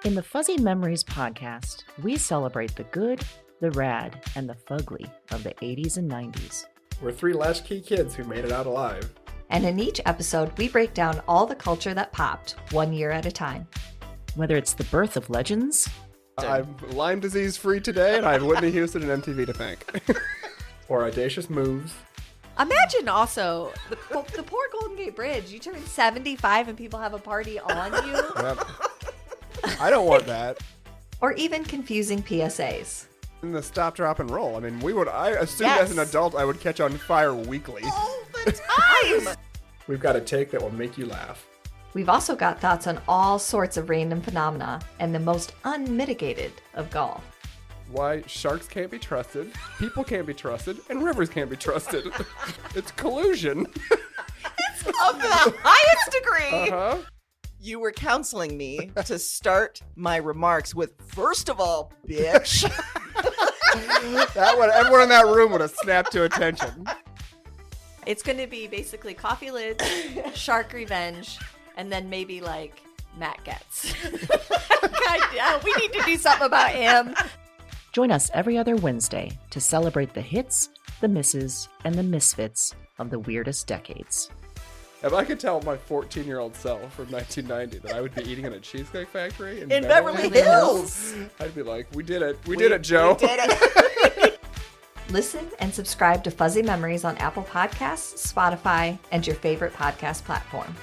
In the Fuzzy Memories podcast, we celebrate the good, the rad, and the fugly of the 80s and 90s. We're three latchkey kids who made it out alive. And in each episode, we break down all the culture that popped, 1 year at a time. Whether it's the birth of legends, I'm Lyme disease free today, and I have Whitney Houston and MTV to thank. Or audacious moves. Imagine also the poor Golden Gate Bridge. You turn 75 and people have a party on you. Yep. I don't want that. Or even confusing PSAs. And the stop, drop, and roll. I mean, I assumed Yes. as an adult I would catch on fire weekly. All the time! We've got a take that will make you laugh. We've also got thoughts on all sorts of random phenomena and the most unmitigated of golf. Why sharks can't be trusted, people can't be trusted, and rivers can't be trusted. It's collusion. Of the highest degree. Uh-huh. You were counseling me to start my remarks with, first of all, bitch. Everyone in that room would have snapped to attention. It's going to be basically coffee lids, shark revenge, and then maybe like Matt Getz. God, we need to do something about him. join us every other Wednesday to celebrate the hits, the misses, and the misfits of the weirdest decades. If I could tell my 14-year-old self from 1990 that I would be eating in a cheesecake factory in Beverly Hills. I'd be like, we did it. We did it, Joe. We did it. Listen and subscribe to Fuzzy Memories on Apple Podcasts, Spotify, and your favorite podcast platform.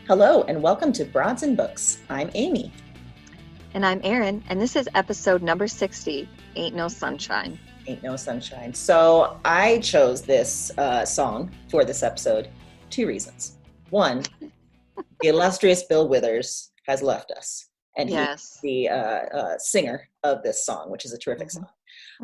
Hello and welcome to Broads and Books. I'm Amy. And I'm Erin, and this is episode number 60, Ain't No Sunshine. Ain't No Sunshine. So I chose this song for this episode. 2 reasons. One, the illustrious Bill Withers has left us. And Yes. he's the singer of this song, which is a terrific Mhm.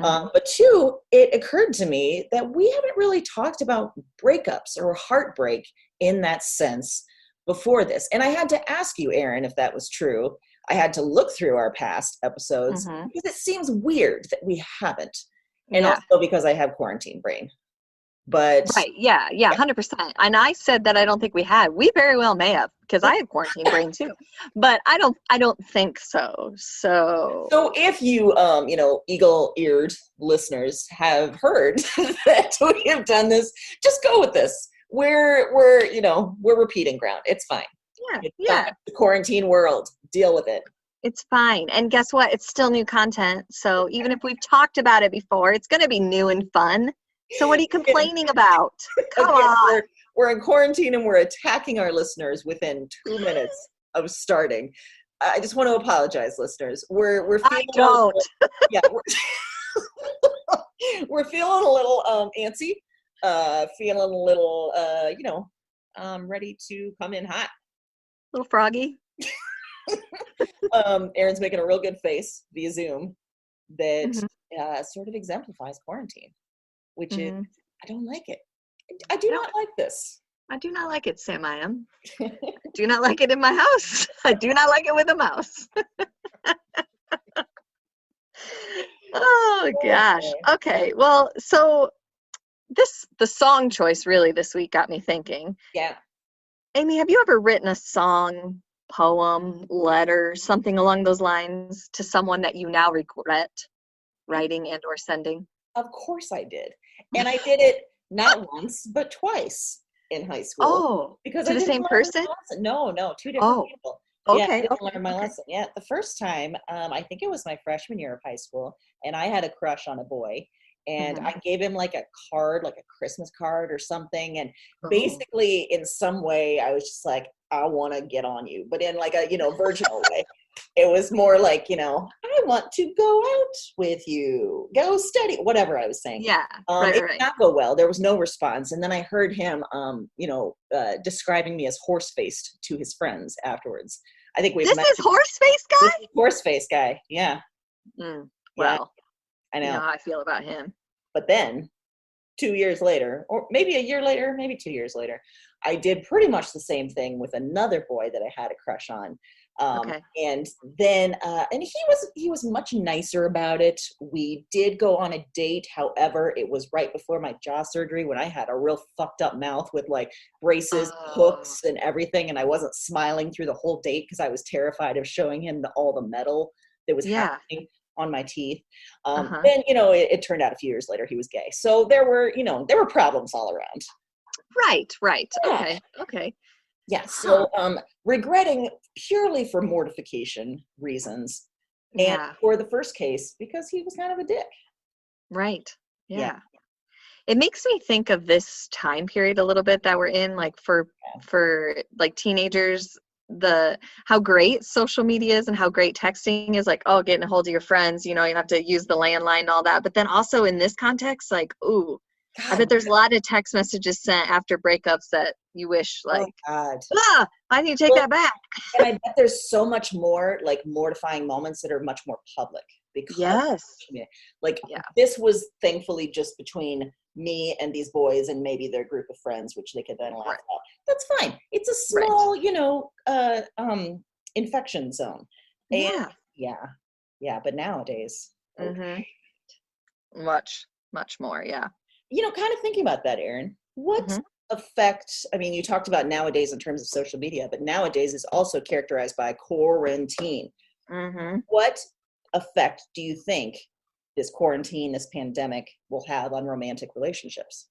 song. But 2, it occurred to me that we haven't really talked about breakups or heartbreak in that sense before this. And I had to ask you, Erin, if that was true. I had to look through our past episodes Mhm. because it seems weird that we haven't. And Yeah. also because I have quarantine brain. But Right, yeah, 100%. And I said that I don't think we had. We very well may have, because I have quarantine brain too. But I don't think so. So if you, eagle-eared listeners have heard that we have done this, just go with this. We're repeating ground. It's fine. yeah, The quarantine world. Deal with it. it's fine. And guess what? It's still new content. So even if we've talked about it before, it's going to be new and fun. So what are you complaining about? Come Again, on. we're in quarantine and we're attacking our listeners within 2 minutes of starting. I just want to apologize, listeners. We're I feeling don't. we're feeling a little antsy, feeling a little ready to come in hot. Little froggy. Erin's making a real good face via Zoom that Mhm. sort of exemplifies quarantine, which is, Mhm. I don't like it. I do No. not like this. I do not like it, Sam. I do not like it in my house. I do not like it with a mouse. Oh gosh. Okay. Well, so the song choice really this week got me thinking. Yeah. Amy, have you ever written a song, poem, letter, something along those lines to someone that you now regret writing and or sending? Of course I did. And I did it not once, but twice in high school. Oh, because to I the didn't same learn person? my lesson. No, 2 different Oh, people. Yeah, I okay, didn't okay, learn my okay. lesson. Yeah, the first time, I think it was my freshman year of high school, and I had a crush on a boy. And Mhm. I gave him like a card, like a Christmas card or something. And Oh. basically, in some way, I was just like, I want to get on you, but in like a, virginal way. It was more like, I want to go out with you, go steady, whatever I was saying. Yeah. It Right, did right. not go well. There was no response. And then I heard him, describing me as horse-faced to his friends afterwards. I think we've This met. is Horseface guy? This is horse-face guy. Yeah. Mm, Yeah. well, I you know. know how I feel about him. But then 2 years later, or maybe a year later, maybe 2 years later, I did pretty much the same thing with another boy that I had a crush on. Okay. And then, and he was much nicer about it. We did go on a date. However, it was right before my jaw surgery when I had a real fucked up mouth with like braces, hooks, and everything. And I wasn't smiling through the whole date because I was terrified of showing him all the metal that was happening on my teeth. Then, it turned out a few years later he was gay. So there were problems all around. Right. Yeah. Okay. Yeah. So regretting purely for mortification reasons. And for the first case, because he was kind of a dick. Right. Yeah. It makes me think of this time period a little bit that we're in, like for like teenagers, how great social media is and how great texting is, like, oh, getting a hold of your friends, you have to use the landline and all that. But then also in this context, like, ooh, God, I bet there's a lot of text messages sent after breakups that you wish, like, oh God, I need to take that back. And I bet there's so much more like mortifying moments that are much more public because this was thankfully just between me and these boys and maybe their group of friends, which they could then laugh at. That's fine. It's a small, infection zone. And but nowadays, much more. Yeah. Kind of thinking about that, Erin, what effect, I mean, you talked about nowadays in terms of social media, but nowadays is also characterized by quarantine. What effect do you think this quarantine, this pandemic will have on romantic relationships?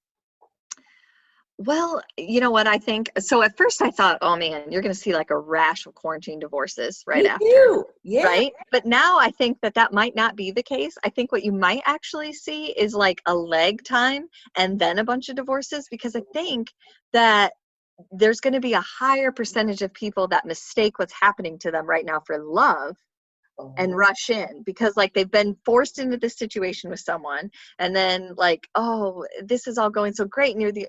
Well, you know what I think? So at first I thought, oh man, you're going to see like a rash of quarantine divorces right after. Yeah. Right? But now I think that might not be the case. I think what you might actually see is like a lag time and then a bunch of divorces, because I think that there's going to be a higher percentage of people that mistake what's happening to them right now for love and rush in because like they've been forced into this situation with someone, and then like, oh, this is all going so great and you're the,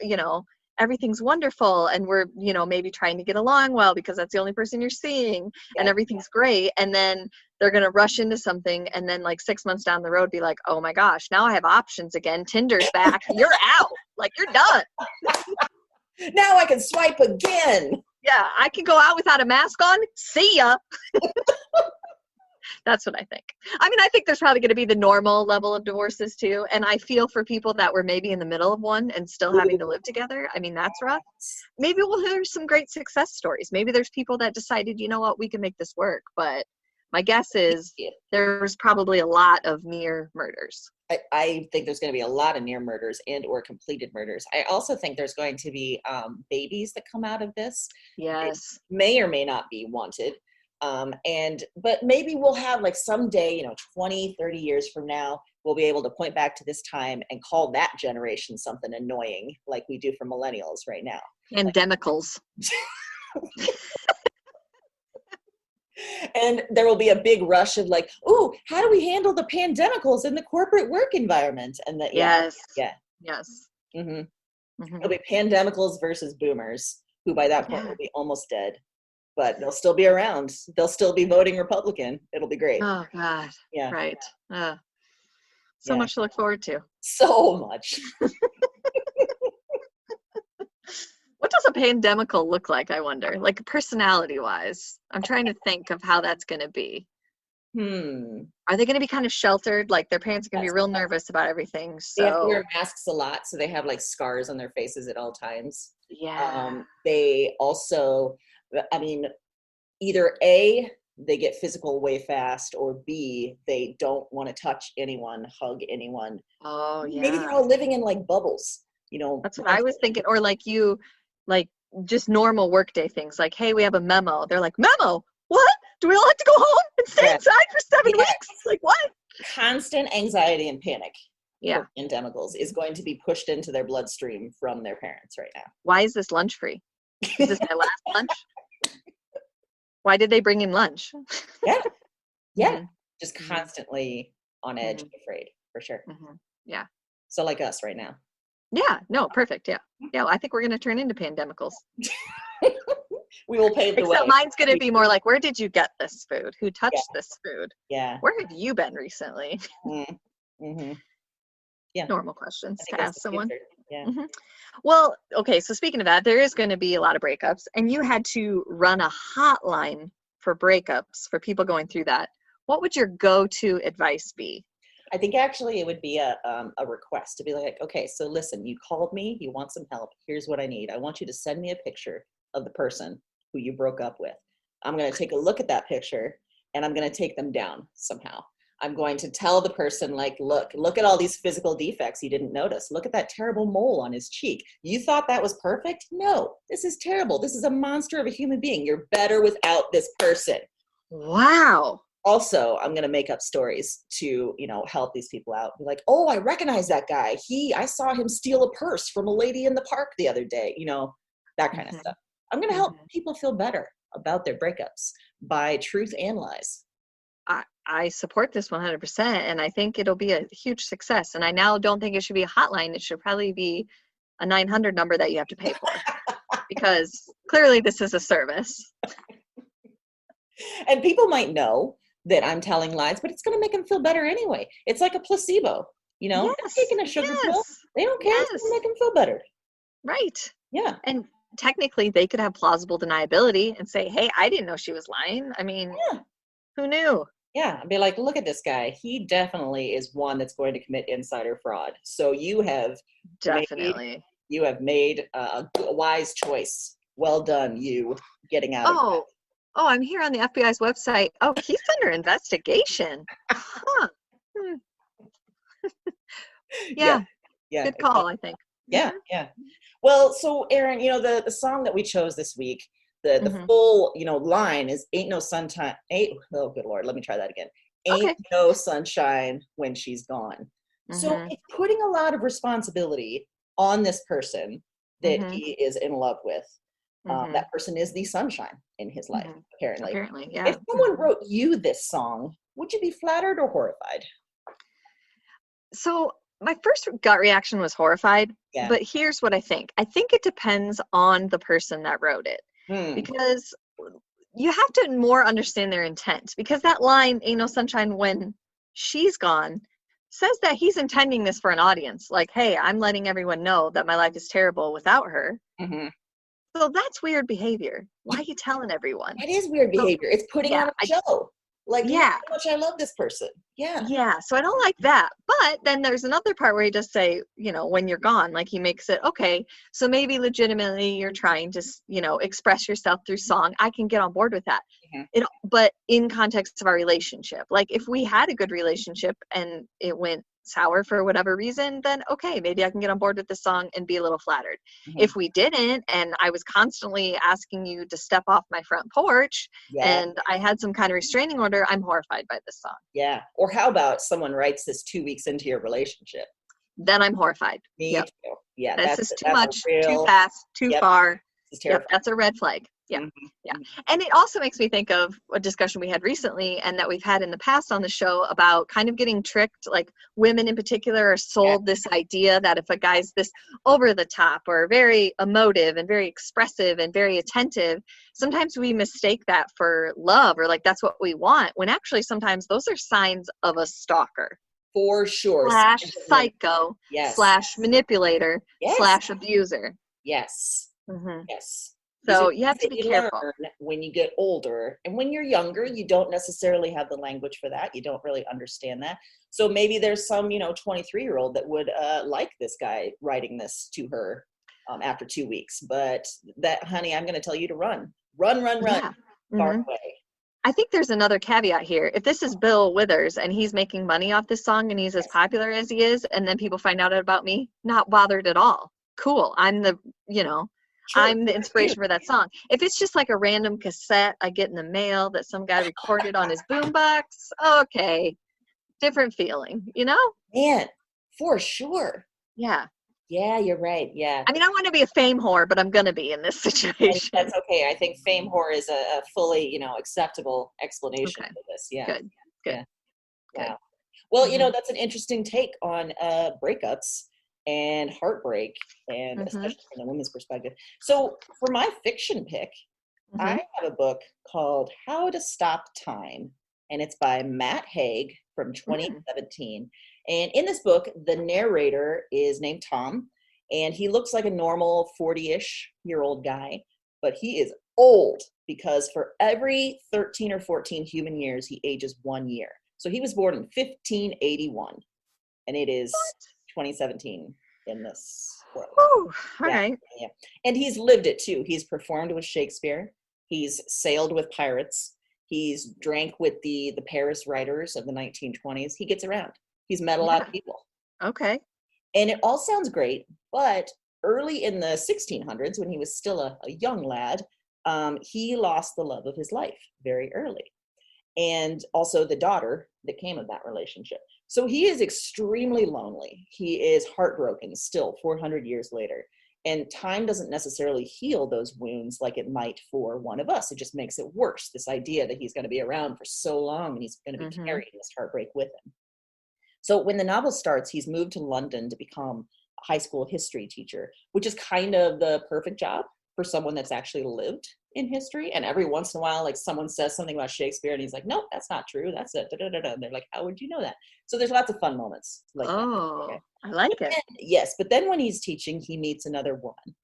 everything's wonderful and we're, maybe trying to get along well because that's the only person you're seeing and everything's great. And then they're going to rush into something and then like 6 months down the road be like, oh my gosh, now I have options again. Tinder's back. You're out. Like you're done. Now I can swipe again. Yeah, I can go out without a mask on. See ya. That's what I think. I mean, I think there's probably going to be the normal level of divorces too. And I feel for people that were maybe in the middle of one and still having to live together. I mean, that's rough. Maybe we'll hear some great success stories. Maybe there's people that decided, you know what, we can make this work. But my guess is there's probably a lot of near murders. I think there's going to be a lot of near murders and or completed murders. I also think there's going to be babies that come out of this. Yes. It may or may not be wanted. But maybe we'll have like someday, 20, 30 years from now, we'll be able to point back to this time and call that generation something annoying like we do for millennials right now. Pandemicals. And there will be a big rush of like, ooh, how do we handle the pandemicals in the corporate work environment? And that, Yes. It'll be pandemicals versus boomers, who by that point will be almost dead. But they'll still be around. They'll still be voting Republican. It'll be great. Oh, God. Yeah. Right. So much to look forward to. So much. What does a pandemical look like, I wonder? Like personality-wise. I'm trying to think of how that's going to be. Are they going to be kind of sheltered? Like their parents are going to be real nervous about everything. So they have to wear masks a lot. So they have like scars on their faces at all times. Yeah. They also... I mean, either A, they get physical way fast, or B, they don't want to touch anyone, hug anyone. Oh, yeah. Maybe they're all living in like bubbles, That's what I was thinking. Or like just normal workday things. Like, hey, we have a memo. They're like, memo? What? Do we all have to go home and stay inside for 7 weeks? Like, what? Constant anxiety and panic. Yeah. Pandemicals is going to be pushed into their bloodstream from their parents right now. Why is this lunch free? Is this my last lunch? Why did they bring him lunch? Yeah. Just constantly on edge, afraid, for sure. Yeah. So like us right now. Yeah. No, perfect. Yeah. Yeah. Well, I think we're going to turn into pandemicals. We will pave the way. Except mine's going to be more like, where did you get this food? Who touched this food? Yeah. Where have you been recently? Yeah. Normal questions to ask someone. Yeah. Mm-hmm. Well, okay, so speaking of that, there is going to be a lot of breakups, and you had to run a hotline for breakups for people going through that. What would your go-to advice be? I think actually it would be a request to be like, okay, so listen, you called me, you want some help. Here's what I need. I want you to send me a picture of the person who you broke up with. I'm going to take a look at that picture and I'm going to take them down somehow. I'm going to tell the person, like, look at all these physical defects you didn't notice. Look at that terrible mole on his cheek. You thought that was perfect? No, this is terrible. This is a monster of a human being. You're better without this person. Wow. Also, I'm going to make up stories to, help these people out. Be like, oh, I recognize that guy. I saw him steal a purse from a lady in the park the other day, that kind of stuff. I'm going to help people feel better about their breakups by truth and lies. I support this 100%, and I think it'll be a huge success. And I now don't think it should be a hotline. It should probably be a 900 number that you have to pay for, because clearly this is a service. And people might know that I'm telling lies, but it's going to make them feel better anyway. It's like a placebo, Yes, They're taking a sugar pill. They don't care. It's going to make them feel better. Right. Yeah. And technically they could have plausible deniability and say, hey, I didn't know she was lying. I mean, who knew? Yeah. I'd be like, look at this guy. He definitely is one that's going to commit insider fraud. So you have made a wise choice. Well done, you getting out of that. Oh, I'm here on the FBI's website. Oh, he's under investigation. Huh. Yeah. Good call, I think. Yeah. Well, so Erin, the song that we chose this week, the full, line is "Ain't no sunshine." Oh, good Lord, let me try that again. Ain't no sunshine when she's gone. So it's putting a lot of responsibility on this person that he is in love with. That person is the sunshine in his life, apparently. Yeah. If someone wrote you this song, would you be flattered or horrified? So my first gut reaction was horrified, but here's what I think. I think it depends on the person that wrote it, because you have to more understand their intent, because that line, "Ain't no sunshine when she's gone," says that he's intending this for an audience. Like, hey, I'm letting everyone know that my life is terrible without her. So that's weird behavior. Why are you telling everyone? It is weird behavior. It's putting on a show. Like, look how much I love this person. Yeah. So I don't like that. But then there's another part where he does say, when you're gone, like he makes it, okay, so maybe legitimately you're trying to, express yourself through song. I can get on board with that. But in context of our relationship, like if we had a good relationship and it went sour for whatever reason, then okay, maybe I can get on board with this song and be a little flattered. If we didn't, and I was constantly asking you to step off my front porch and I had some kind of restraining order, I'm horrified by this song. Yeah. Or how about someone writes this 2 weeks into your relationship? Then I'm horrified. Me too. Yeah. That's just too much, too fast, too far. That's a red flag. Yeah. And it also makes me think of a discussion we had recently and that we've had in the past on the show about kind of getting tricked. Like women in particular are sold this idea that if a guy's this over the top or very emotive and very expressive and very attentive, sometimes we mistake that for love or like that's what we want, when actually sometimes those are signs of a stalker. For sure. / psycho. / manipulator. / abuser. Yes. Yes. So you have to be careful. When you get older, and when you're younger, you don't necessarily have the language for that. You don't really understand that. So maybe there's some, 23-year-old that would like this guy writing this to her after 2 weeks. But that, honey, I'm going to tell you to run far away. I think there's another caveat here. If this is Bill Withers and he's making money off this song and he's as popular as he is, and then people find out about me, not bothered at all. Cool. I'm the, I'm the inspiration for that song. If it's just like a random cassette I get in the mail that some guy recorded on his boombox, okay, different feeling, Man, for sure. Yeah, you're right. Yeah. I mean, I want to be a fame whore, but I'm going to be in this situation. That's okay. I think fame whore is a fully, acceptable explanation for this. Yeah. Good. Yeah. Wow. Well, that's an interesting take on breakups and heartbreak, and especially from the women's perspective. So for my fiction pick, I have a book called How to Stop Time, and it's by Matt Haig from 2017. And in this book, the narrator is named Tom, And he looks like a normal 40-ish year old guy, but he is old because for every 13 or 14 human years, he ages 1 year. So he was born in 1581, and it is 2017 in this world. Ooh, all Yeah, right. yeah. And he's lived it too. He's performed with Shakespeare. He's sailed with pirates. He's drank with the Paris writers of the 1920s. He gets around. He's met a lot of people. Okay. And it all sounds great, but early in the 1600s, when he was still a young lad, he lost the love of his life very early. And also the daughter that came of that relationship. So he is extremely lonely. He is heartbroken still 400 years later. And time doesn't necessarily heal those wounds like it might for one of us. It just makes it worse, this idea that he's going to be around for so long and he's going to be carrying this heartbreak with him. So when the novel starts, he's moved to London to become a high school history teacher, which is kind of the perfect job for someone that's actually lived in history. And every once in a while, like someone says something about Shakespeare and he's like, nope, that's not true. That's it. And they're like, how would you know that? So there's lots of fun moments like that. Okay. I like it. Yes, but then when he's teaching, he meets another woman.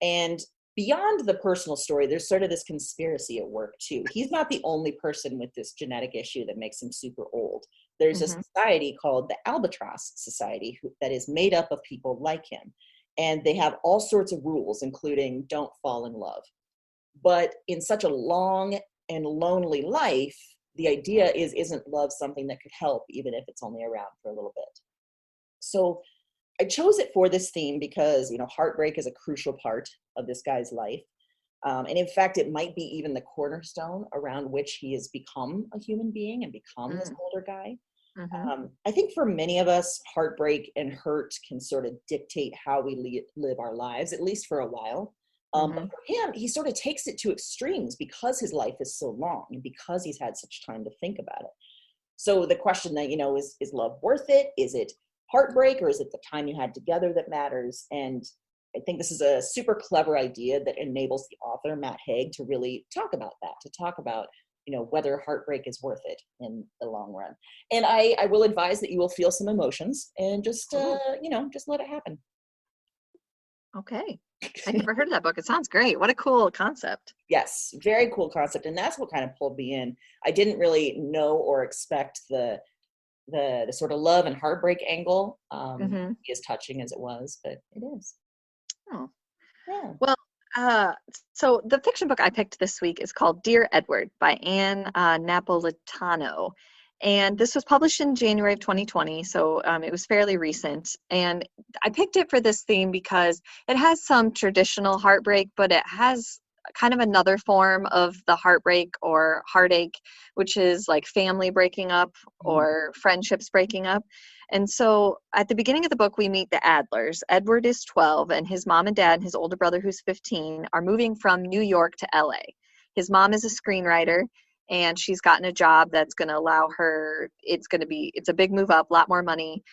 And beyond the personal story, there's sort of this conspiracy at work too. He's not the only person with this genetic issue that makes him super old. There's a society called the Albatross Society that is made up of people like him. And they have all sorts of rules, including don't fall in love. But in such a long and lonely life, the idea is, isn't love something that could help, even if it's only around for a little bit? So I chose it for this theme because, you know, heartbreak is a crucial part of this guy's life. And in fact, it might be even the cornerstone around which he has become a human being and become this older guy. I think for many of us, heartbreak and hurt can sort of dictate how we live our lives, at least for a while. But for him, he sort of takes it to extremes because his life is so long and because he's had such time to think about it. So the question that, you know, is love worth it? Is it heartbreak, or is it the time you had together that matters? And I think this is a super clever idea that enables the author, Matt Haig, to really talk about that, to talk about, you know, whether heartbreak is worth it in the long run. And I will advise that you will feel some emotions and just, you know, just let it happen. Okay. I never heard of that book. It sounds great. What a cool concept. Yes, very cool concept. And that's what kind of pulled me in. I didn't really know or expect the sort of love and heartbreak angle as touching as it was, but it is. Oh. Yeah. Well, so the fiction book I picked this week is called Dear Edward by Anne Napolitano. And this was published in January of 2020, so it was fairly recent. And I picked it for this theme because it has some traditional heartbreak, but it has kind of another form of the heartbreak or heartache, which is like family breaking up or friendships breaking up. And so at the beginning of the book, we meet the Adlers. Edward is 12, and his mom and dad and his older brother, who's 15, are moving from New York to LA. His mom is a screenwriter, and she's gotten a job that's going to allow her, it's a big move up, a lot more money.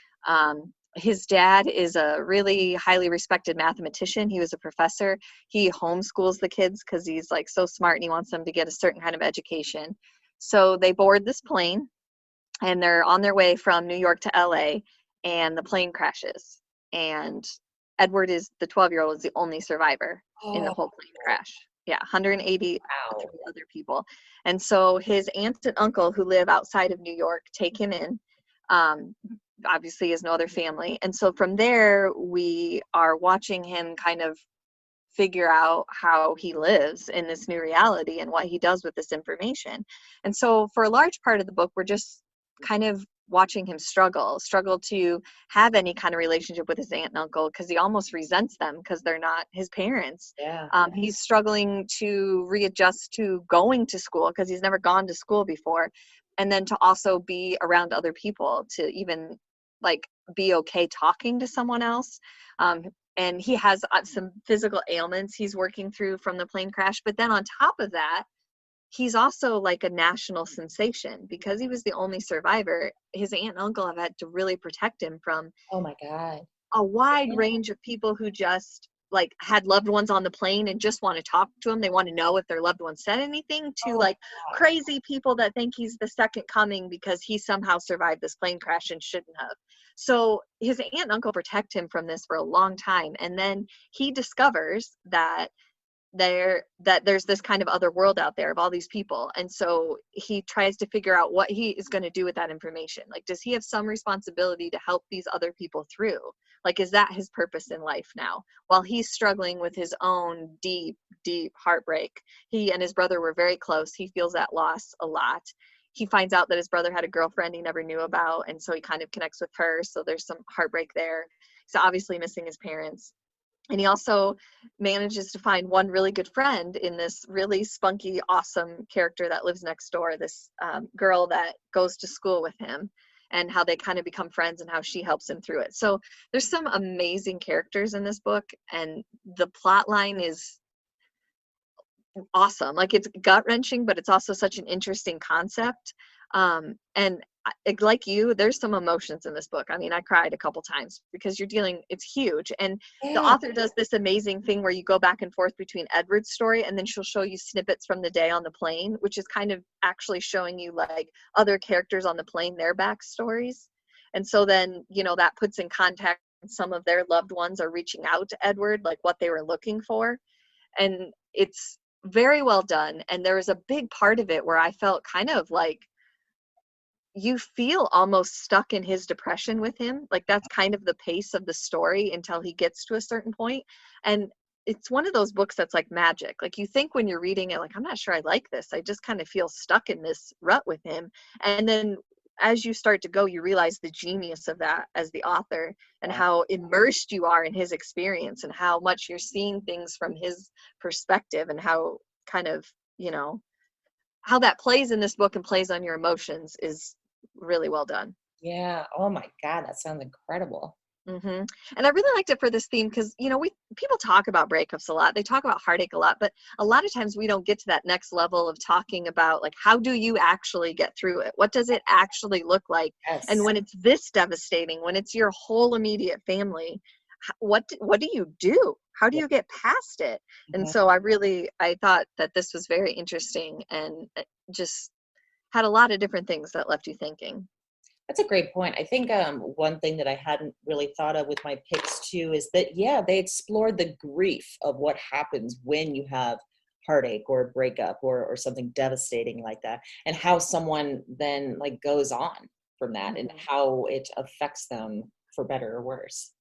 His dad is a really highly respected mathematician. He was a professor. He homeschools the kids because he's like so smart and he wants them to get a certain kind of education. So they board this plane and they're on their way from New York to LA, and the plane crashes. And Edward is the 12-year-old is the only survivor in the whole plane crash. Yeah, 180 other people. And so his aunt and uncle who live outside of New York take him in. Obviously, he has no other family. And so from there, we are watching him kind of figure out how he lives in this new reality and what he does with this information. And so for a large part of the book, we're just kind of watching him struggle to have any kind of relationship with his aunt and uncle because he almost resents them because they're not his parents. Yeah. He's struggling to readjust to going to school because he's never gone to school before, and then to also be around other people, to even like be okay talking to someone else. And he has some physical ailments he's working through from the plane crash, but then on top of that, he's also like a national sensation because he was the only survivor. His aunt and uncle have had to really protect him from Oh my God. a wide range of people who just like had loved ones on the plane and just want to talk to him. They want to know if their loved one said anything, to like crazy people that think he's the second coming because he somehow survived this plane crash and shouldn't have. So his aunt and uncle protect him from this for a long time. And then he discovers that there's this kind of other world out there of all these people. And so he tries to figure out what he is going to do with that information. Like, does he have some responsibility to help these other people through? Like, is that his purpose in life now? While he's struggling with his own deep, deep heartbreak. He and his brother were very close. He feels that loss a lot. He finds out that his brother had a girlfriend he never knew about. And so he kind of connects with her. So there's some heartbreak there. He's obviously missing his parents. And he also manages to find one really good friend in this really spunky, awesome character that lives next door, this girl that goes to school with him, and how they kind of become friends and how she helps him through it. So there's some amazing characters in this book, and the plot line is awesome. Like, it's gut-wrenching, but it's also such an interesting concept. And like you, there's some emotions in this book. I mean, I cried a couple times because it's huge. And the author does this amazing thing where you go back and forth between Edward's story, and then she'll show you snippets from the day on the plane, which is kind of actually showing you like other characters on the plane, their backstories. And so then, that puts in context some of their loved ones are reaching out to Edward, like what they were looking for. And it's very well done. And there was a big part of it where I felt kind of like, you feel almost stuck in his depression with him. Like, that's kind of the pace of the story until he gets to a certain point. And it's one of those books that's like magic. Like, you think when you're reading it, like, I'm not sure I like this. I just kind of feel stuck in this rut with him. And then as you start to go, you realize the genius of that as the author, and how immersed you are in his experience, and how much you're seeing things from his perspective, and how kind of, how that plays in this book and plays on your emotions is really well done. Yeah. Oh my God, that sounds incredible. And I really liked it for this theme because, people talk about breakups a lot. They talk about heartache a lot, but a lot of times we don't get to that next level of talking about, like, how do you actually get through it? What does it actually look like? Yes. And when it's this devastating, when it's your whole immediate family, what do you do? How do you get past it? And so I thought that this was very interesting, and just had a lot of different things that left you thinking. That's a great point. I think one thing that I hadn't really thought of with my picks too is that, they explored the grief of what happens when you have heartache or a breakup or something devastating like that, and how someone then like goes on from that, and how it affects them for better or worse.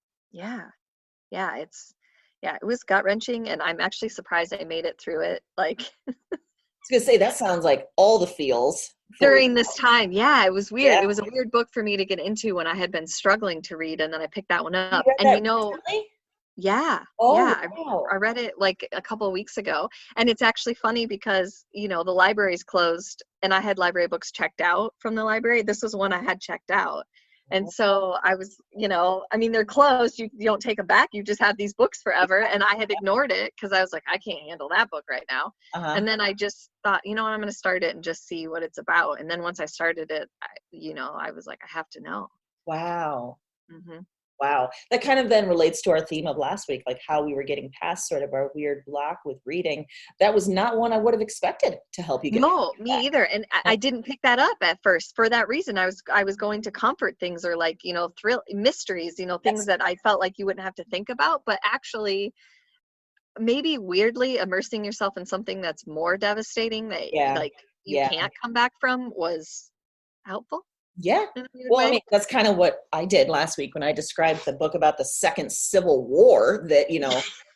It was gut-wrenching, and I'm actually surprised I made it through it. Like, I was gonna say, that sounds like all the feels during this time. Yeah, it was weird. Yeah. It was a weird book for me to get into when I had been struggling to read, and then I picked that one up. You read And that recently? Wow. I read it like a couple of weeks ago, and it's actually funny because the library's closed, and I had library books checked out from the library. This was one I had checked out. And so I was, they're closed. You don't take them back. You just have these books forever. And I had ignored it because I was like, I can't handle that book right now. And then I just thought, I'm going to start it and just see what it's about. And then once I started it, I was like, I have to know. Wow. Wow. That kind of then relates to our theme of last week, like how we were getting past sort of our weird block with reading. That was not one I would have expected to help you get. No, me either. And I didn't pick that up at first for that reason. I was going to comfort things, or like, thrill mysteries, things that I felt like you wouldn't have to think about, but actually maybe weirdly immersing yourself in something that's more devastating that you can't come back from was helpful. Yeah. Well, that's kind of what I did last week when I described the book about the Second Civil War that,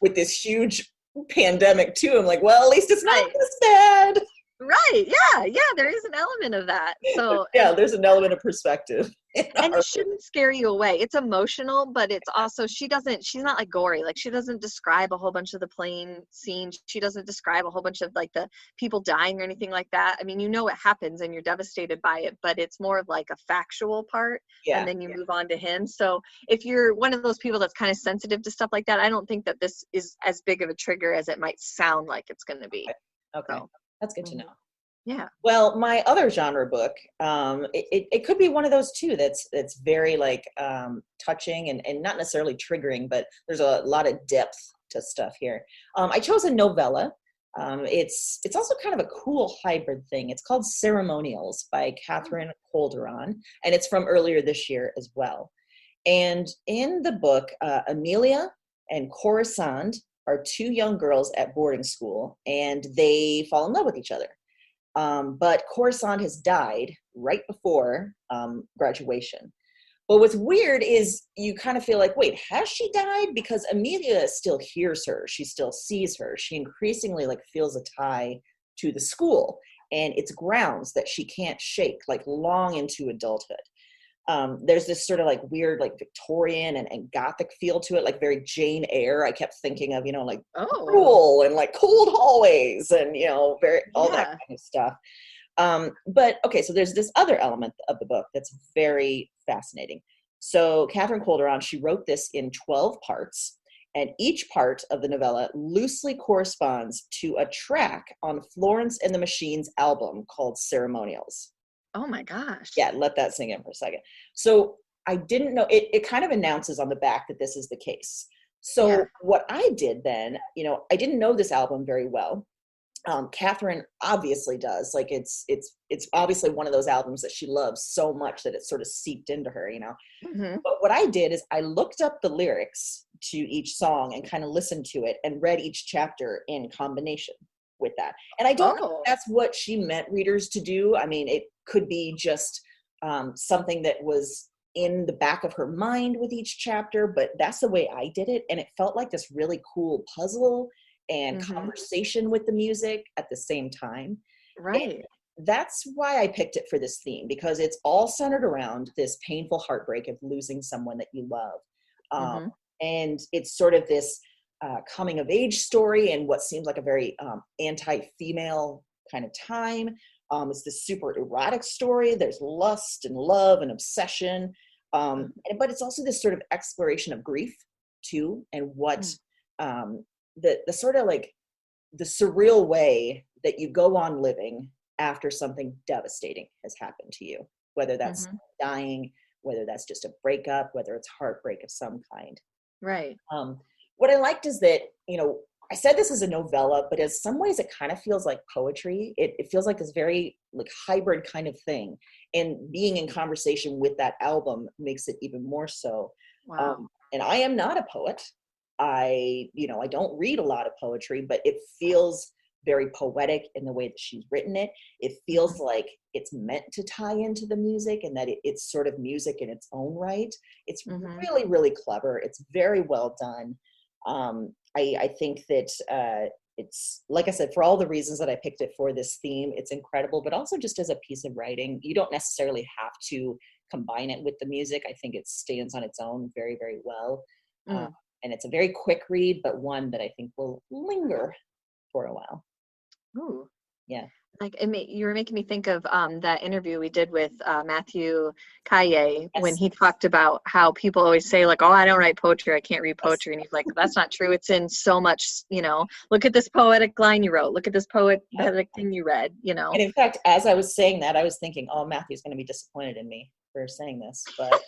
with this huge pandemic too. I'm like, well, at least it's not this bad. Right. Yeah. There is an element of that. So there's an element of perspective. And it shouldn't scare you away. It's emotional, but it's also, she's not like gory. Like, she doesn't describe a whole bunch of the plane scenes. She doesn't describe a whole bunch of like the people dying or anything like that. I mean, it happens and you're devastated by it, but it's more of like a factual part. And then you move on to him. So if you're one of those people that's kind of sensitive to stuff like that, I don't think that this is as big of a trigger as it might sound like it's going to be. Okay. So, that's good to know. Yeah. Well, my other genre book, it could be one of those too. That's very like touching and not necessarily triggering, but there's a lot of depth to stuff here. I chose a novella. It's also kind of a cool hybrid thing. It's called Ceremonials by Catherine Calderon, and it's from earlier this year as well. And in the book, Amelia and Coruscant are two young girls at boarding school, and they fall in love with each other. But Coruscant has died right before graduation. But what's weird is you kind of feel like, wait, has she died? Because Amelia still hears her. She still sees her. She increasingly like feels a tie to the school and its grounds that she can't shake, like long into adulthood. There's this sort of like weird, like Victorian and Gothic feel to it, like very Jane Eyre. I kept thinking of, like cruel and like cold hallways and, very, all that kind of stuff. But okay, so there's this other element of the book that's very fascinating. So Catherine Calderon, she wrote this in 12 parts, and each part of the novella loosely corresponds to a track on Florence and the Machine's album called Ceremonials. Oh my gosh. Yeah, let that sink in for a second. So I didn't know, it kind of announces on the back that this is the case. So what I did then, I didn't know this album very well. Catherine obviously does. Like it's obviously one of those albums that she loves so much that it sort of seeped into her, Mm-hmm. But what I did is I looked up the lyrics to each song and kind of listened to it and read each chapter in combination with that. And I don't know if that's what she meant readers to do. I mean, it could be just something that was in the back of her mind with each chapter, but that's the way I did it. And it felt like this really cool puzzle and conversation with the music at the same time. Right. And that's why I picked it for this theme, because it's all centered around this painful heartbreak of losing someone that you love. And it's sort of this coming of age story and what seems like a very anti-female kind of time. It's this super erotic story. There's lust and love and obsession. But it's also this sort of exploration of grief too, and what the sort of like the surreal way that you go on living after something devastating has happened to you, whether that's dying, whether that's just a breakup, whether it's heartbreak of some kind. Right. What I liked is that, I said this is a novella, but in some ways it kind of feels like poetry. It feels like this very like hybrid kind of thing. And being in conversation with that album makes it even more so. Wow. And I am not a poet. I don't read a lot of poetry, but it feels very poetic in the way that she's written it. It feels like it's meant to tie into the music and that it's sort of music in its own right. It's really, really clever. It's very well done. I think that it's, like I said, for all the reasons that I picked it for this theme, it's incredible, but also just as a piece of writing, you don't necessarily have to combine it with the music. I think it stands on its own very, very well. And it's a very quick read, but one that I think will linger for a while. Ooh. Yeah. Like you were making me think of that interview we did with Matthew Kaye when he talked about how people always say like, oh, I don't write poetry, I can't read poetry. And he's like, that's not true. It's in so much, look at this poetic line you wrote. Look at this poetic thing you read, And in fact, as I was saying that, I was thinking, oh, Matthew's going to be disappointed in me for saying this. But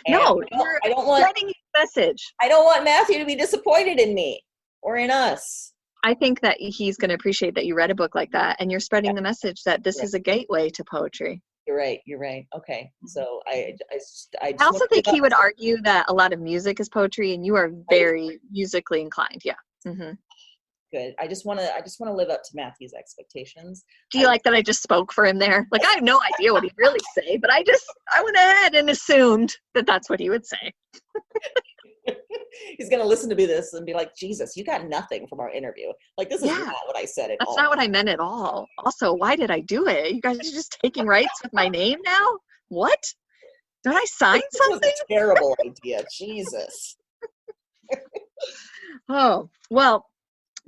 no, I don't want sending a message. I don't want Matthew to be disappointed in me or in us. I think that he's going to appreciate that you read a book like that and you're spreading the message that this is a gateway to poetry. You're right. Okay. So I also think he would argue that a lot of music is poetry and you are very musically inclined. Yeah. Good. I just want to live up to Matthew's expectations. Do you like that I just spoke for him there? Like I have no idea what he'd really say, but I went ahead and assumed that that's what he would say. He's going to listen to this and be like, Jesus, you got nothing from our interview. Like, this is not what I said at all. That's not what I meant at all. Also, why did I do it? You guys are just taking rights with my name now? What? Did I sign something? This was a terrible idea. Jesus. Oh, well,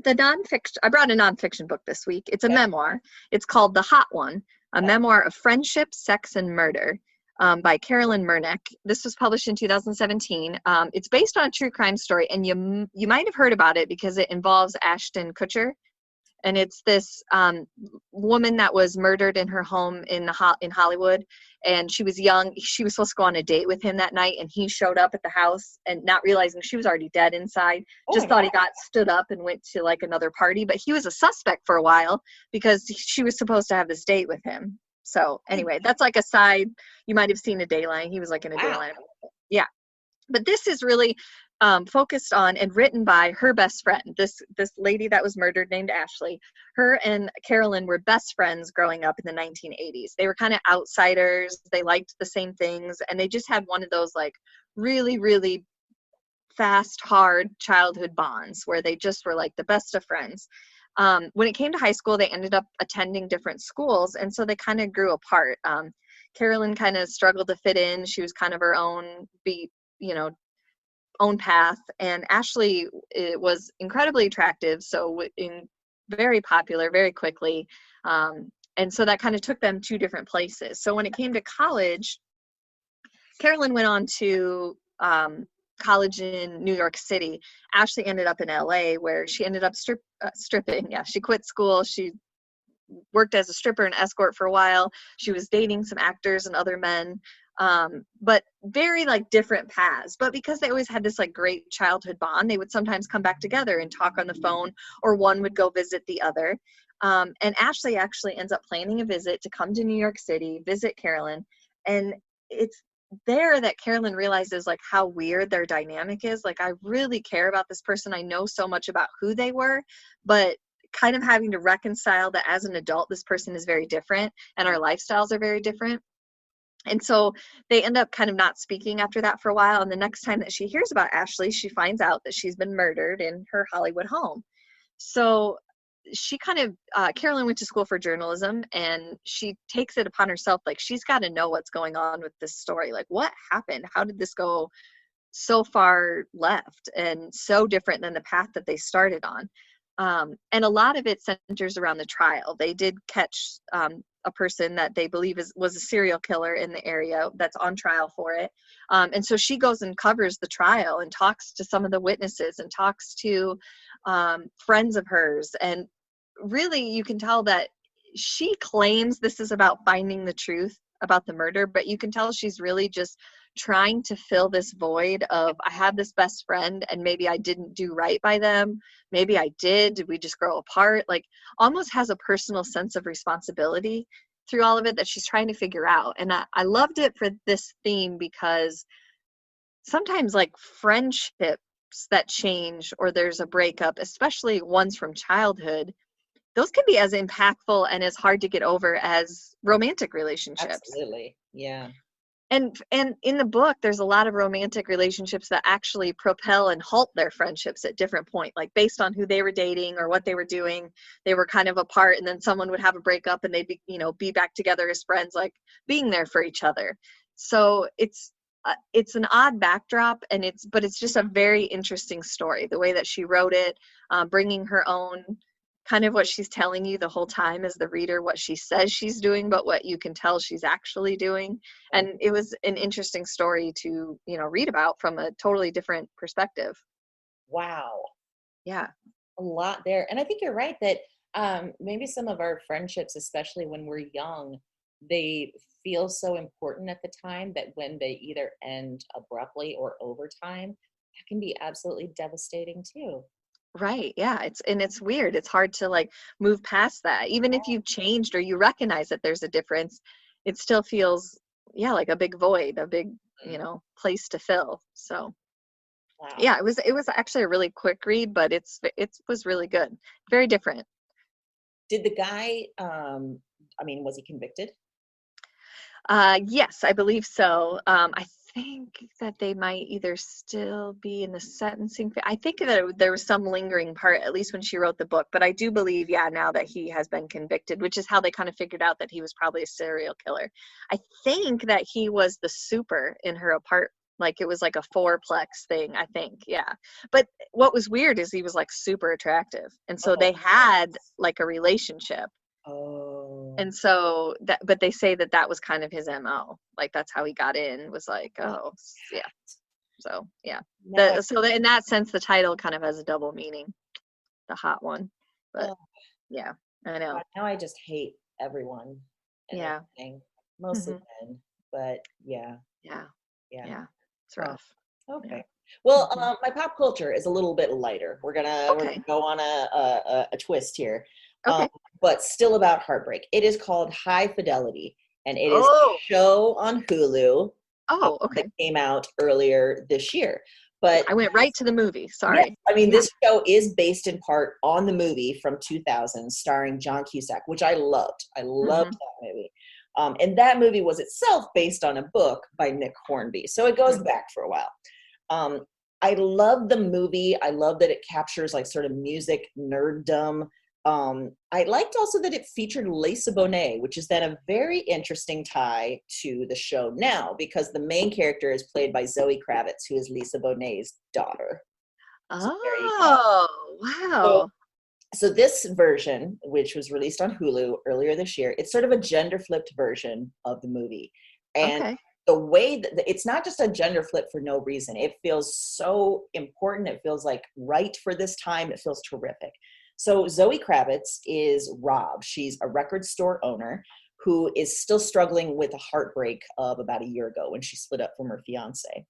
I brought a nonfiction book this week. It's a memoir. It's called The Hot One, a memoir of friendship, sex, and murder. By Carolyn Murnick. This was published in 2017. It's based on a true crime story, and you might have heard about it because it involves Ashton Kutcher, and it's this woman that was murdered in her home in Hollywood, and she was young. She was supposed to go on a date with him that night, and he showed up at the house and not realizing she was already dead inside. Just thought he got stood up and went to like another party, but he was a suspect for a while because she was supposed to have this date with him. So anyway, that's like a side. You might have seen a Dayline. He was like in a Dayline. Yeah. But this is really focused on and written by her best friend, this lady that was murdered named Ashley. Her and Carolyn were best friends growing up in the 1980s. They were kind of outsiders. They liked the same things, and they just had one of those like really, really fast, hard childhood bonds where they just were like the best of friends. When it came to high school, they ended up attending different schools, and so they kind of grew apart. Carolyn kind of struggled to fit in. She was kind of her own own path, and Ashley was incredibly attractive, so very popular very quickly, and so that kind of took them two different places. So when it came to college, Carolyn went on to college in New York City. Ashley ended up in LA, where she ended up stripping. Yeah, she quit school. She worked as a stripper and escort for a while. She was dating some actors and other men, but very like different paths. But because they always had this like great childhood bond, they would sometimes come back together and talk on the phone, or one would go visit the other. And Ashley actually ends up planning a visit to come to New York City, visit Carolyn. And it's there that Carolyn realizes like how weird their dynamic is. Like, I really care about this person. I know so much about who they were, but kind of having to reconcile that as an adult, this person is very different and our lifestyles are very different. And so they end up kind of not speaking after that for a while. And the next time that she hears about Ashley, she finds out that she's been murdered in her Hollywood home. So she kind of, Carolyn went to school for journalism, and she takes it upon herself, like, she's got to know what's going on with this story. Like, what happened? How did this go so far left and so different than the path that they started on? And a lot of it centers around the trial. They did catch a person that they believe was a serial killer in the area that's on trial for it. And so she goes and covers the trial and talks to some of the witnesses and talks to friends of hers. And really, you can tell that she claims this is about finding the truth about the murder, but you can tell she's really just trying to fill this void of, I have this best friend and maybe I didn't do right by them. Maybe I did we just grow apart? Like, almost has a personal sense of responsibility through all of it that she's trying to figure out. And I loved it for this theme, because sometimes like friendships that change, or there's a breakup, especially ones from childhood, those can be as impactful and as hard to get over as romantic relationships. Absolutely. Yeah. And in the book, there's a lot of romantic relationships that actually propel and halt their friendships at different points, like based on who they were dating or what they were doing. They were kind of apart, and then someone would have a breakup and they'd be back together as friends, like being there for each other. So it's an odd backdrop, but it's just a very interesting story, the way that she wrote it, bringing her own kind of what she's telling you the whole time as the reader, what she says she's doing, but what you can tell she's actually doing. And it was an interesting story to, read about from a totally different perspective. Wow. Yeah. A lot there. And I think you're right that maybe some of our friendships, especially when we're young, they feel so important at the time that when they either end abruptly or over time, that can be absolutely devastating too. Right. Yeah. It's weird. It's hard to like move past that. Even if you've changed or you recognize that there's a difference, it still feels, like a big void, a big, place to fill. So wow. Yeah, it was actually a really quick read, but it was really good. Very different. Did the guy, was he convicted? Yes, I believe so. I think that they might either still be in the sentencing. I think that there was some lingering part, at least when she wrote the book. But I do believe, now that he has been convicted, which is how they kind of figured out that he was probably a serial killer. I think that he was the super in her apartment. Like, it was like a fourplex thing, I think. Yeah. But what was weird is he was like super attractive. And so they had like a relationship. Oh. And so but they say that was kind of his MO. Like, that's how he got in, was like, oh, yeah. So, yeah. In that sense, the title kind of has a double meaning, the hot one. But yeah, I know. Now I just hate everyone. Yeah. Everything. Mostly men, but yeah. Yeah. It's rough. Okay. Yeah. Well, my pop culture is a little bit lighter. We're gonna go on a twist here. Okay. But still about heartbreak. It is called High Fidelity, and it is a show on Hulu. Oh, okay. that came out earlier this year. But I went right to the movie. Sorry. yes, I mean, this show is based in part on the movie from 2000 starring John Cusack, which I loved. I loved that movie. And that movie was itself based on a book by Nick Hornby. So it goes back for a while. I love the movie. I love that it captures like sort of music nerddom. I liked also that it featured Lisa Bonet, which is then a very interesting tie to the show now, because the main character is played by Zoe Kravitz, who is Lisa Bonet's daughter. Oh, wow. So this version, which was released on Hulu earlier this year, it's sort of a gender flipped version of the movie. And the way that it's not just a gender flip for no reason. It feels so important. It feels like right for this time. It feels terrific. So Zoe Kravitz is Rob. She's a record store owner who is still struggling with a heartbreak of about a year ago when she split up from her fiance.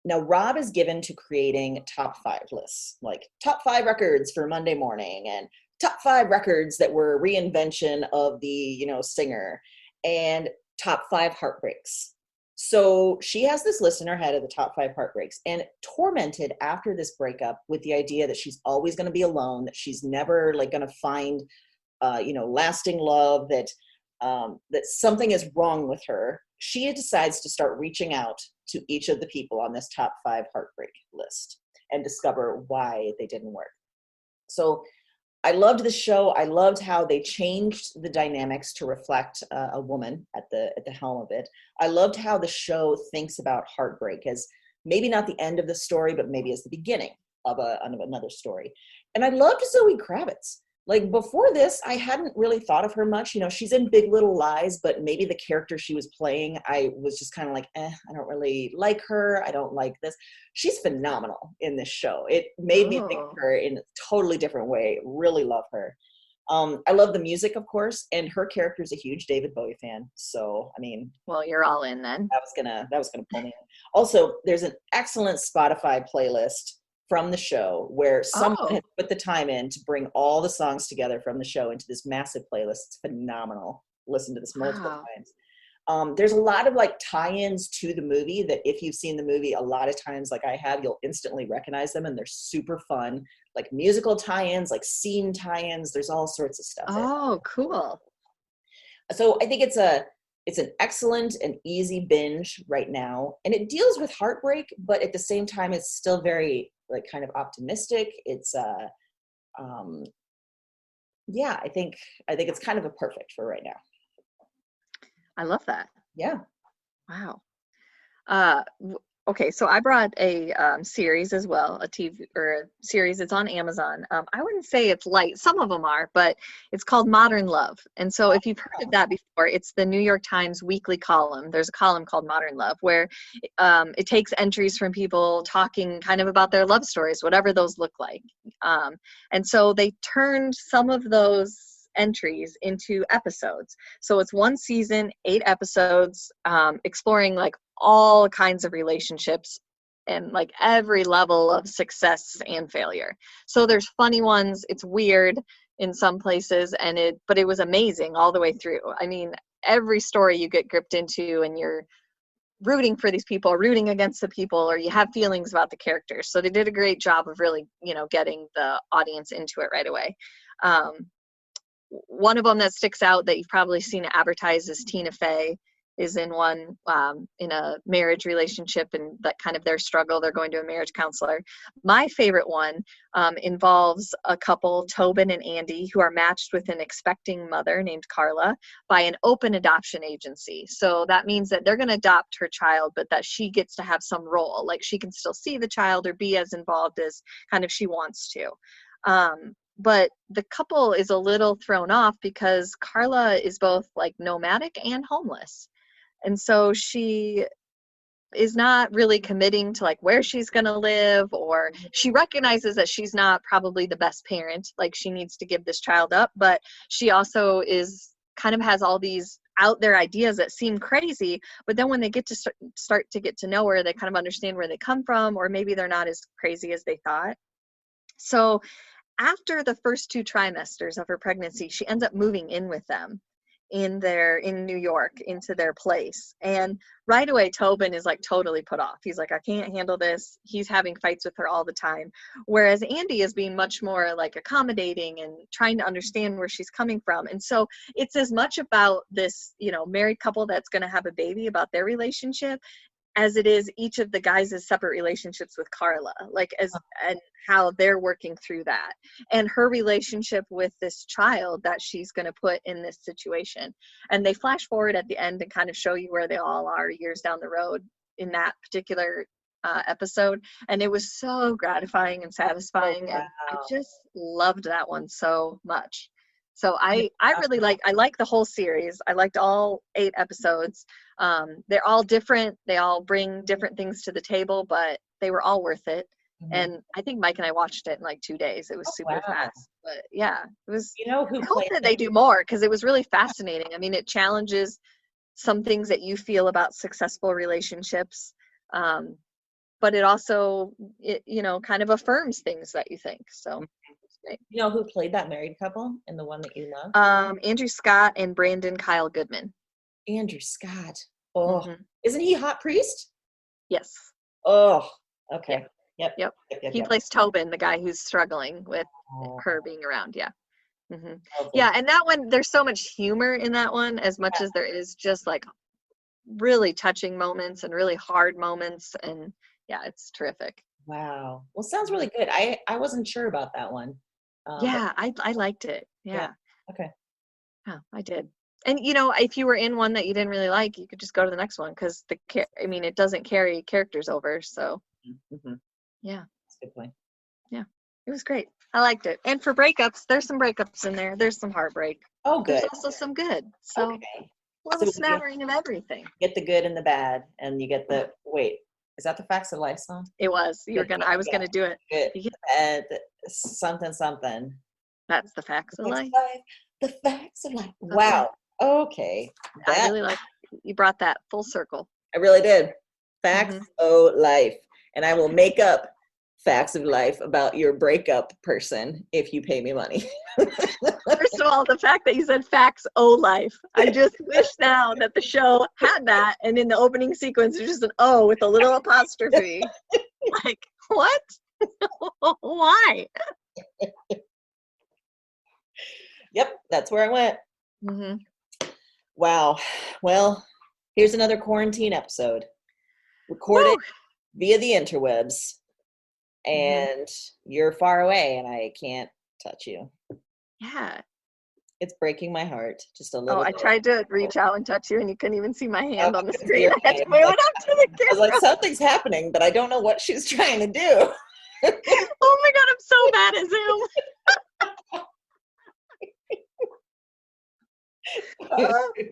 Now, Rob is given to creating top 5 lists, like top 5 records for Monday morning and top 5 records that were a reinvention of the, singer, and top 5 heartbreaks. So she has this list in her head of the top 5 heartbreaks, and tormented after this breakup with the idea that she's always going to be alone, that she's never like going to find, lasting love, that something is wrong with her. She decides to start reaching out to each of the people on this top 5 heartbreak list and discover why they didn't work. So I loved the show. I loved how they changed the dynamics to reflect a woman at the helm of it. I loved how the show thinks about heartbreak as maybe not the end of the story, but maybe as the beginning of another story. And I loved Zoe Kravitz. Like before this, I hadn't really thought of her much. She's in Big Little Lies, but maybe the character she was playing, I was just kind of like, I don't really like her. I don't like this. She's phenomenal in this show. It made me think of her in a totally different way. Really love her. I love the music, of course, and her character is a huge David Bowie fan. So, I mean, well, you're all in then. That was gonna pull me in. Also, there's an excellent Spotify playlist from the show where someone had put the time in to bring all the songs together from the show into this massive playlist. It's phenomenal. Listen to this multiple times. There's a lot of like tie-ins to the movie that if you've seen the movie a lot of times like I have, you'll instantly recognize them, and they're super fun. Like musical tie-ins, like scene tie-ins, there's all sorts of stuff. Oh, cool. So I think it's an excellent and easy binge right now, and it deals with heartbreak, but at the same time it's still very like kind of optimistic. It's I think it's kind of a perfect for right now. I love that. Yeah. Wow. Okay, so I brought a series as well, a TV or a series. It's on Amazon. I wouldn't say it's light. Some of them are, but it's called Modern Love. And so if you've heard of that before, it's the New York Times weekly column. There's a column called Modern Love where it takes entries from people talking kind of about their love stories, whatever those look like. And so they turned some of those entries into episodes. So it's one season, 8 episodes, exploring like all kinds of relationships and like every level of success and failure. So there's funny ones, it's weird in some places, but it was amazing all the way through. I mean, every story you get gripped into and you're rooting for these people, rooting against the people, or you have feelings about the characters. So they did a great job of really, getting the audience into it right away. One of them that sticks out that you've probably seen advertised is Tina Fey is in one, in a marriage relationship, and that kind of their struggle. They're going to a marriage counselor. My favorite one involves a couple, Tobin and Andy, who are matched with an expecting mother named Carla by an open adoption agency. So that means that they're going to adopt her child, but that she gets to have some role, like she can still see the child or be as involved as kind of she wants to. But the couple is a little thrown off because Carla is both like nomadic and homeless. And so she is not really committing to like where she's going to live, or she recognizes that she's not probably the best parent. Like she needs to give this child up, but she also is kind of has all these out there ideas that seem crazy. But then when they get to start to get to know her, they kind of understand where they come from, or maybe they're not as crazy as they thought. So after the first 2 trimesters of her pregnancy, she ends up moving in with them in New York into their place. And right away, Tobin is like totally put off. He's like, I can't handle this. He's having fights with her all the time. Whereas Andy is being much more like accommodating and trying to understand where she's coming from. And so it's as much about this, married couple that's going to have a baby, about their relationship, as it is each of the guys' separate relationships with Carla, and how they're working through that, and her relationship with this child that she's going to put in this situation. And they flash forward at the end and kind of show you where they all are years down the road in that particular episode. And it was so gratifying and satisfying. And I just loved that one so much. So I really like the whole series. I liked all 8 episodes. They're all different. They all bring different things to the table, but they were all worth it. Mm-hmm. And I think Mike and I watched it in like 2 days. It was super fast, but yeah, it was, I hope that they do more, because it was really fascinating. I mean, it challenges some things that you feel about successful relationships. But it also, kind of affirms things that you think. So great. You know who played that married couple and the one that you love? Andrew Scott and Brandon Kyle Goodman. Andrew Scott. Oh, isn't he Hot Priest? Yes. Oh, okay. Yep. He plays Tobin, the guy who's struggling with her being around. Yeah. Mm-hmm. Okay. Yeah, and that one, there's so much humor in that one, as much as there is just like really touching moments and really hard moments, and yeah, it's terrific. Wow. Well, sounds really good. I wasn't sure about that one. I liked it. Yeah. Okay. Yeah, I did. And if you were in one that you didn't really like, you could just go to the next one, because it doesn't carry characters over. So yeah, that's a good point. Yeah, it was great. I liked it. And for breakups, there's some breakups in there. There's some heartbreak. Oh, good. There's also some good. So a smattering of everything. Get the good and the bad, and you get the wait. Is that the Facts of Life song? It was. I was gonna do it. Good. Something. That's the Facts of Life. The Facts of Life. Wow. Okay. I really like you brought that full circle. I really did. Facts of Life. And I will make up facts of life about your breakup person if you pay me money. First of all, the fact that you said facts o life, I just wish now that the show had that, and in the opening sequence there's just an O with a little apostrophe. Like, what? Why? Yep, that's where I went. Mm-hmm. Wow. Well, here's another quarantine episode. Recorded via the interwebs. And you're far away and I can't touch you. Yeah. It's breaking my heart just a little bit. I tried to reach out and touch you and you couldn't even see my hand on the screen. I had to move it up to the camera. I was like, something's happening, but I don't know what she's trying to do. Oh my God, I'm so bad at Zoom.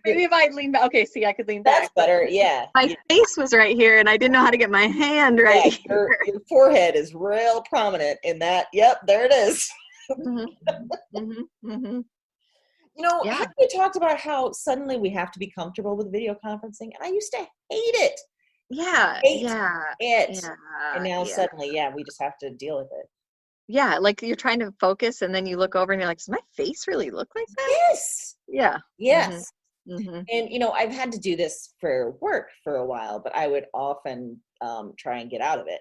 Maybe if I lean back. Okay, see, I could lean back. That's better, yeah. My face was right here, and I didn't know how to get my hand right here. Your forehead is real prominent in that. Yep, there it is. Have we talked about how suddenly we have to be comfortable with video conferencing? And I used to hate it. Yeah. And now suddenly, we just have to deal with it. Yeah, like you're trying to focus and then you look over and you're like, does my face really look like that? Yes. Yeah. Yes. Mm-hmm. And, I've had to do this for work for a while, but I would often try and get out of it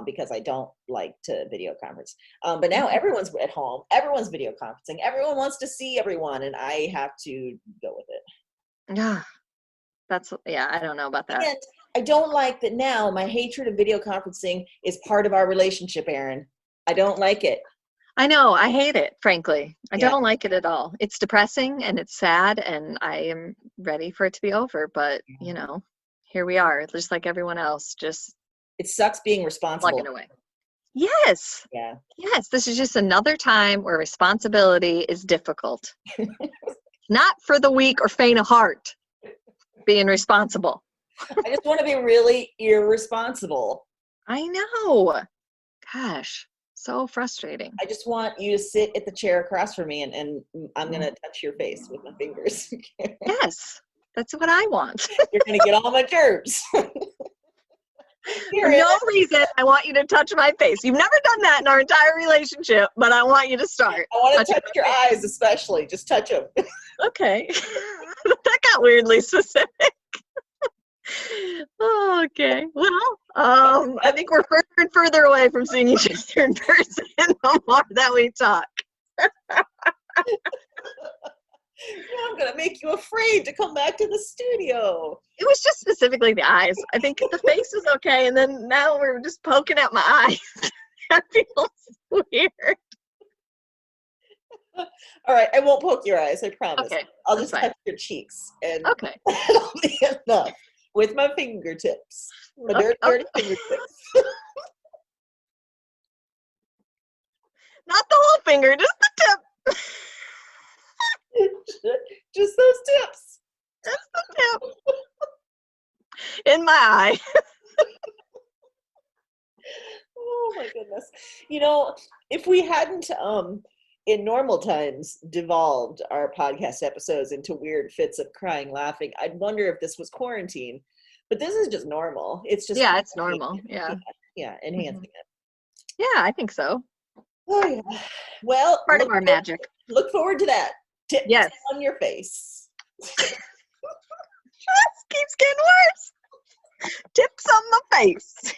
because I don't like to video conference. But now everyone's at home. Everyone's video conferencing. Everyone wants to see everyone, and I have to go with it. Yeah. I don't know about that. And I don't like that now my hatred of video conferencing is part of our relationship, Erin. I don't like it. I know. I hate it, frankly. I don't like it at all. It's depressing and it's sad, and I am ready for it to be over. But, here we are, just like everyone else. It sucks being responsible. Plugging away. Yes. Yeah. Yes. This is just another time where responsibility is difficult. Not for the weak or faint of heart, being responsible. I just want to be really irresponsible. I know. Gosh. So frustrating. I just want you to sit at the chair across from me and I'm going to touch your face with my fingers. Yes, that's what I want. You're going to get all my germs. For no reason, I want you to touch my face. You've never done that in our entire relationship, but I want you to start. I want to touch your eyes especially. Just touch them. Okay. That got weirdly specific. Oh, okay. Well, I think we're further and further away from seeing each other in person the more that we talk. I'm going to make you afraid to come back to the studio. It was just specifically the eyes. I think the face was okay, and then now we're just poking at my eyes. That feels weird. All right, I won't poke your eyes, I promise. Okay, I'll that's just fine. touch your cheeks, and Okay. that'll be enough with my fingertips. My dirty fingertips. Not the whole finger, just the tip. Just those tips. Just the tip. In my eye. Oh my goodness. You know, if we hadn't in normal times devolved our podcast episodes into weird fits of crying, laughing, I'd wonder if this was quarantine. But this is just normal. It's just It's normal. Yeah. Yeah, enhancing it. Yeah, I think so. Oh yeah. Well, Part of our magic. Look forward to that. Tips Yes. on your face. This keeps getting worse. Tips on my face.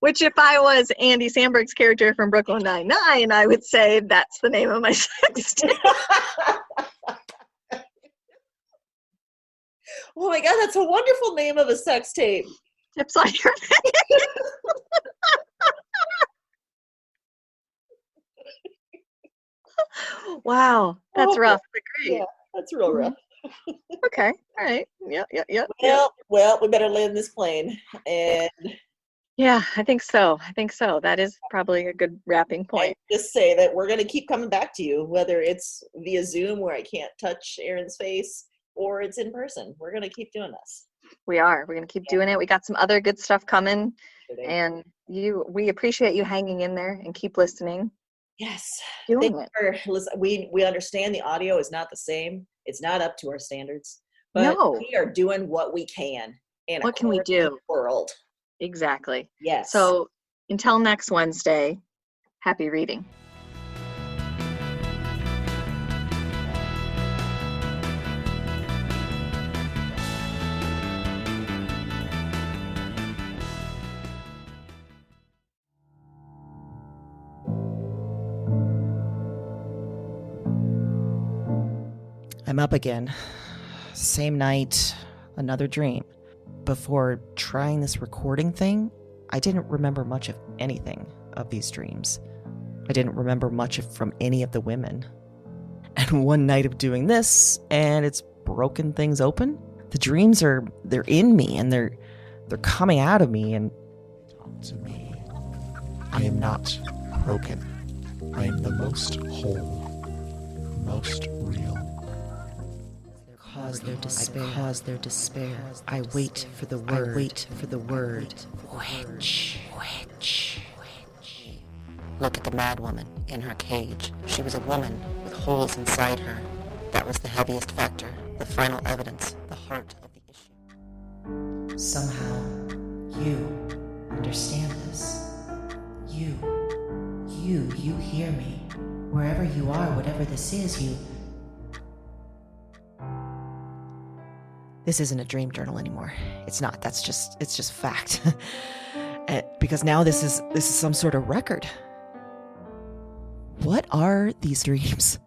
Which, if I was Andy Samberg's character from Brooklyn Nine-Nine, I would say that's the name of my sex tape. Oh my God, that's a wonderful name of a sex tape. Tips on your face. Wow, that's rough, but great. Yeah, that's real rough. Okay, all right. Yep. Well, we better land this plane. And Yeah, I think so. That is probably a good wrapping point. just say that we're going to keep coming back to you, whether it's via Zoom where I can't touch Erin's face or it's in person. We're going to keep doing this. We are. We're going to keep doing it. We got some other good stuff coming. And we appreciate you hanging in there and keep listening. Yes. Doing it. We understand the audio is not the same. It's not up to our standards. But No. we are doing what we can in What can we do? World. Exactly. Yes. So until next Wednesday, happy reading. I'm up again. Same night, another dream. Before trying this recording thing, I didn't remember much of anything of these dreams. I didn't remember much from any of the women. And one night of doing this, and it's broken things open. The dreams they're in me, and they're coming out of me, and Talk to me. I am not broken. I am the most whole, most real. cause their despair. I wait for the word. Witch. Look at the mad woman in her cage. She was a woman with holes inside her. That was the heaviest factor, the final evidence, the heart of the issue. Somehow, you understand this. You hear me. Wherever you are, whatever this is, you... This isn't a dream journal anymore. It's not. It's just fact. Because now this is some sort of record. What are these dreams?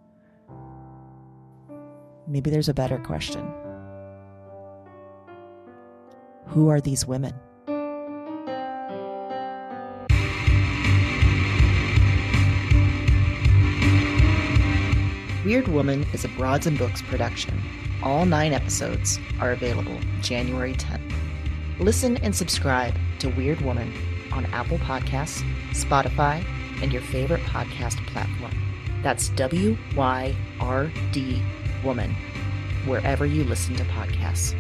Maybe there's a better question. Who are these women? Weird Woman is a Broads and Books production. All 9 episodes are available January 10th. Listen and subscribe to Weird Woman on Apple Podcasts, Spotify, and your favorite podcast platform. That's WYRD Woman, wherever you listen to podcasts.